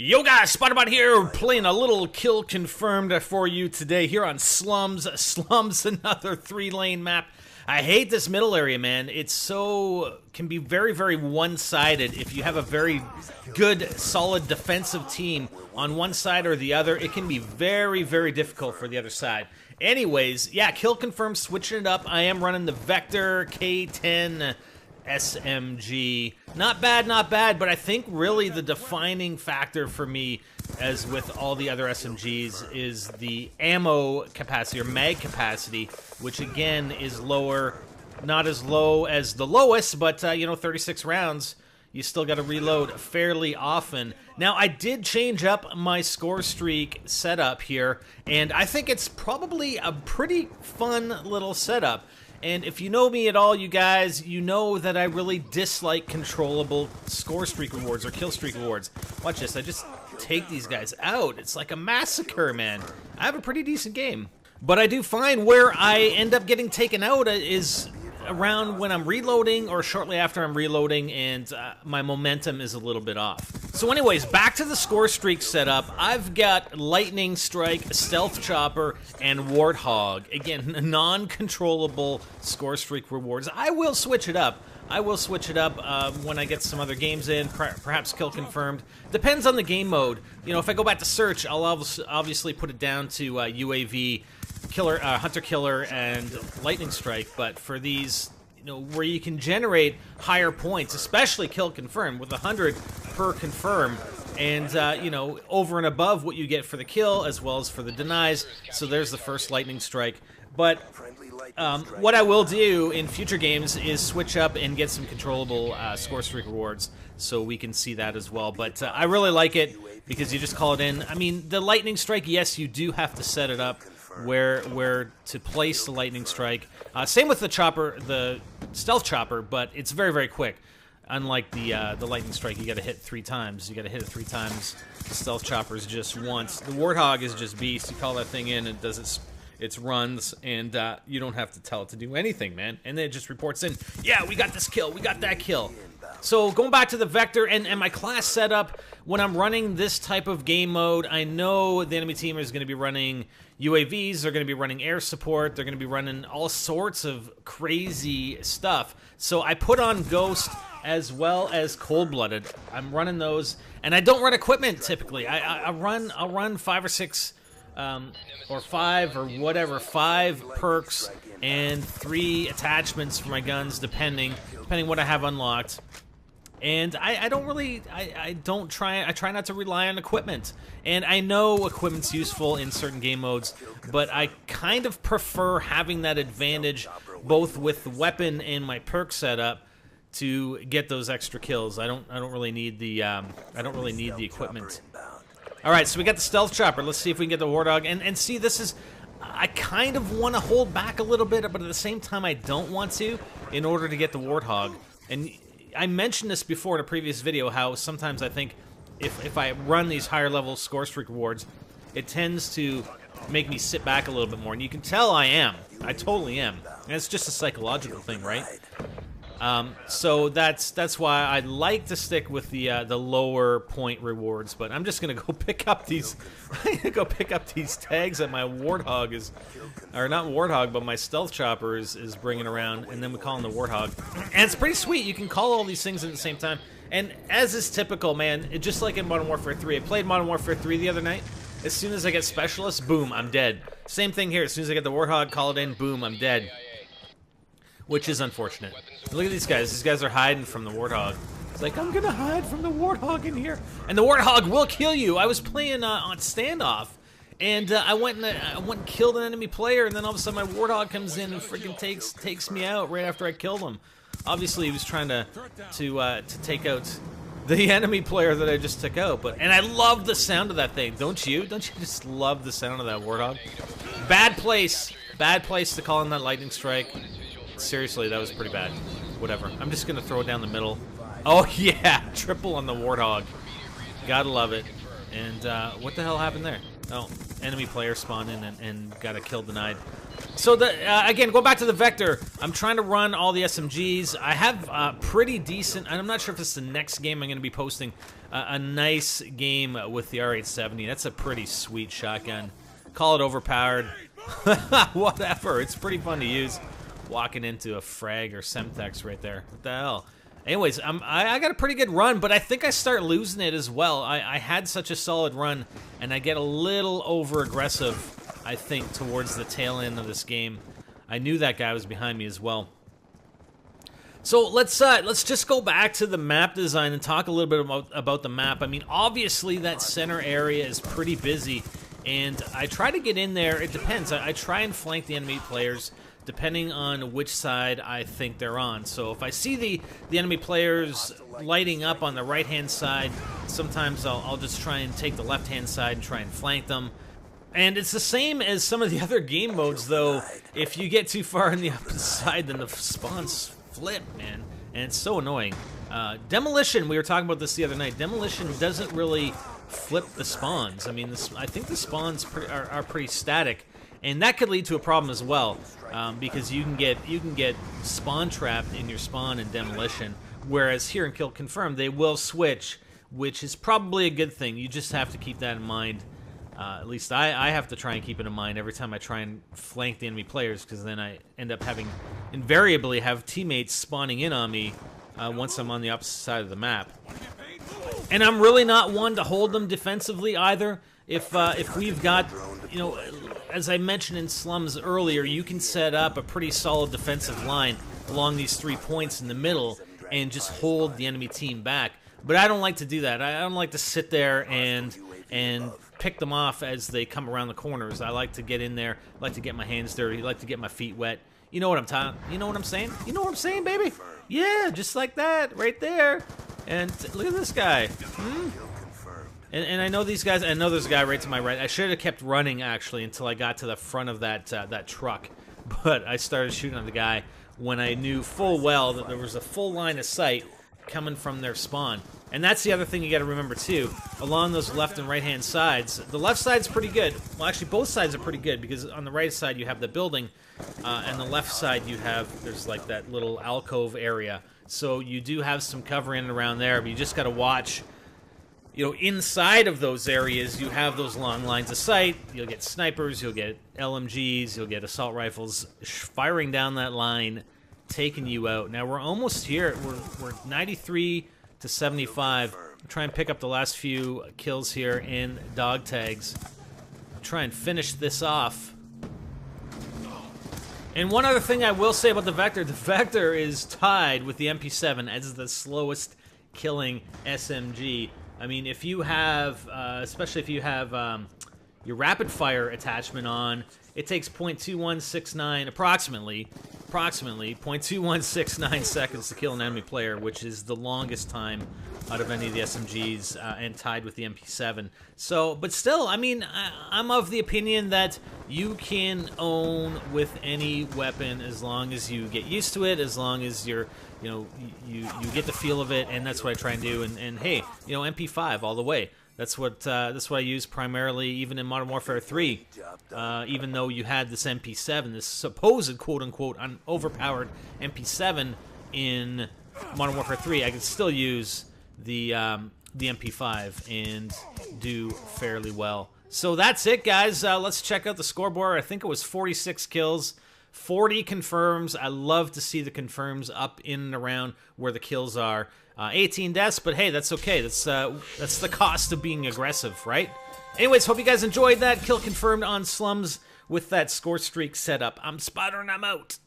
Yo guys, Spider-Bot here, playing a little kill confirmed for you today here on Slums. Slums, another 3-lane map. I hate this middle area, man. Can be very, very one-sided. If you have a very good, solid defensive team on one side or the other, it can be very, very difficult for the other side. Anyways, yeah, kill confirmed, switching it up. I am running the Vector K10 SMG. Not bad, but I think really the defining factor for me, as with all the other SMGs, is the ammo capacity, or mag capacity, which again is lower, not as low as the lowest, but you know, 36 rounds, you still got to reload fairly often. Now, I did change up my Scorestreak setup here, and I think it's probably a pretty fun little setup. And if you know me at all, you guys, you know that I really dislike controllable score streak rewards or kill streak rewards. Watch this, I just take these guys out. It's like a massacre, man. I have a pretty decent game. But I do find where I end up getting taken out is around when I'm reloading or shortly after I'm reloading, and my momentum is a little bit off. So anyways, back to the Scorestreak setup. I've got Lightning Strike, Stealth Chopper, and Warthog. Again, non-controllable Scorestreak rewards. I will switch it up. When I get some other games in, perhaps kill confirmed. Depends on the game mode. You know, if I go back to search, I'll obviously put it down to UAV, killer, hunter killer, and lightning strike. But for these, you know, where you can generate higher points, especially kill confirm with 100 per confirm, and you know, over and above what you get for the kill as well as for the denies. So there's the first lightning strike. But what I will do in future games is switch up and get some controllable score streak rewards, so we can see that as well. But I really like it because you just call it in. I mean, the lightning strike, yes, you do have to set it up where to place the lightning strike. Same with the chopper, the stealth chopper, but it's very, very quick. Unlike the lightning strike, you got to hit 3 times. You got to hit it 3 times. The stealth chopper is just once. The Warthog is just beast. You call that thing in, it does its runs, and you don't have to tell it to do anything, man. And then it just reports in, yeah, we got this kill, we got that kill. So going back to the Vector and my class setup, when I'm running this type of game mode, I know the enemy team is going to be running UAVs, they're going to be running air support, they're going to be running all sorts of crazy stuff. So I put on Ghost as well as Cold-Blooded. I'm running those, and I don't run equipment typically. I'll run 5 or 6 or 5 or whatever, 5 perks and 3 attachments for my guns, depending what I have unlocked. And I try not to rely on equipment. And I know equipment's useful in certain game modes, but I kind of prefer having that advantage both with the weapon and my perk setup to get those extra kills. I don't really need the equipment. All right, so we got the stealth chopper. Let's see if we can get the Warthog. And see, this is, I kind of want to hold back a little bit, but at the same time, I don't want to, in order to get the Warthog. And I mentioned this before in a previous video, how sometimes I think if I run these higher level score streak rewards, it tends to make me sit back a little bit more. And you can tell I am. I totally am. And it's just a psychological thing, right? So that's why I like to stick with the lower point rewards. But I'm just gonna go pick up these. I'm gonna go pick up these tags that my Warthog is, or not Warthog, but my stealth chopper is bringing around, and then we call them the Warthog. And it's pretty sweet. You can call all these things at the same time. And as is typical, man, just like in Modern Warfare 3, I played Modern Warfare 3 the other night. As soon as I get Specialist, boom, I'm dead. Same thing here. As soon as I get the Warthog, call it in, boom, I'm dead. Which is unfortunate. Look at these guys. These guys are hiding from the Warthog. It's like, I'm gonna hide from the Warthog in here. And the Warthog will kill you. I was playing on standoff, and I went and killed an enemy player, and then all of a sudden my Warthog comes in and freaking takes me out right after I killed him. Obviously, he was trying to take out the enemy player that I just took out. And I love the sound of that thing. Don't you? Don't you just love the sound of that Warthog? Bad place to call in that lightning strike. Seriously, that was pretty bad. Whatever. I'm just gonna throw it down the middle. Oh yeah, triple on the Warthog. Gotta love it. And what the hell happened there? Oh, enemy player spawn in and got a kill denied. So, again, go back to the Vector. I'm trying to run all the SMGs. I have pretty decent, and I'm not sure if it's the next game I'm going to be posting, a nice game with the R870. That's a pretty sweet shotgun. Call it overpowered. Whatever. It's pretty fun to use. Walking into a frag or Semtex right there. What the hell? Anyways, I got a pretty good run, but I think I start losing it as well. I had such a solid run, and I get a little over-aggressive, I think, towards the tail end of this game. I knew that guy was behind me as well. So let's just go back to the map design and talk a little bit about the map. I mean, obviously that center area is pretty busy, and I try to get in there. It depends. I try and flank the enemy players depending on which side I think they're on. So if I see the enemy players lighting up on the right-hand side, sometimes I'll just try and take the left-hand side and try and flank them. And it's the same as some of the other game modes, though. If you get too far on the opposite side, then the spawns flip, man. And it's so annoying. Demolition, we were talking about this the other night. Demolition doesn't really flip the spawns. I mean, I think the spawns are pretty static. And that could lead to a problem as well, because you can get spawn trapped in your spawn in Demolition, whereas here in Kill Confirmed they will switch, which is probably a good thing. You just have to keep that in mind. At least I have to try and keep it in mind every time I try and flank the enemy players, because then I end up invariably have teammates spawning in on me once I'm on the opposite side of the map. And I'm really not one to hold them defensively either. If we've got, you know, as I mentioned in Slums earlier, you can set up a pretty solid defensive line along these 3 points in the middle and just hold the enemy team back. But I don't like to do that. I don't like to sit there and pick them off as they come around the corners. I like to get in there, I like to get my hands dirty, I like to get my feet wet. You know what I'm talking? You know what I'm saying? You know what I'm saying, baby? Yeah, just like that, right there. And look at this guy. And I know these guys. I know there's a guy right to my right. I should have kept running actually until I got to the front of that truck, but I started shooting at the guy when I knew full well that there was a full line of sight coming from their spawn. And that's the other thing you got to remember too. Along those left and right hand sides, the left side's pretty good. Well, actually, both sides are pretty good because on the right side you have the building, and the left side there's like that little alcove area. So you do have some cover in and around there, but you just got to watch. You know, inside of those areas, you have those long lines of sight. You'll get snipers, you'll get LMGs, you'll get assault rifles firing down that line, taking you out. Now, we're almost here. We're 93 to 75. Try and pick up the last few kills here in dog tags. Try and finish this off. And one other thing I will say about the Vector is tied with the MP7 as the slowest killing SMG. I mean, if you have, especially if you have your rapid fire attachment on, it takes .2169, approximately .2169 seconds to kill an enemy player, which is the longest time out of any of the SMGs, and tied with the MP7. So, but still, I mean, I'm of the opinion that you can own with any weapon as long as you get used to it, as long as you're, you know, you get the feel of it, and that's what I try and do. And hey, you know, MP5 all the way. That's what I use primarily, even in Modern Warfare 3. Even though you had this MP7, this supposed quote-unquote overpowered MP7 in Modern Warfare 3, I could still use the MP5 and do fairly well. So that's it, guys. Let's check out the scoreboard. I think it was 46 kills, 40 confirms. I love to see the confirms up in and around where the kills are. 18 deaths, but hey, that's okay. That's the cost of being aggressive, right? Anyways, hope you guys enjoyed that kill confirmed on Slums with that Scorestreak setup. I'm Spider and I'm out.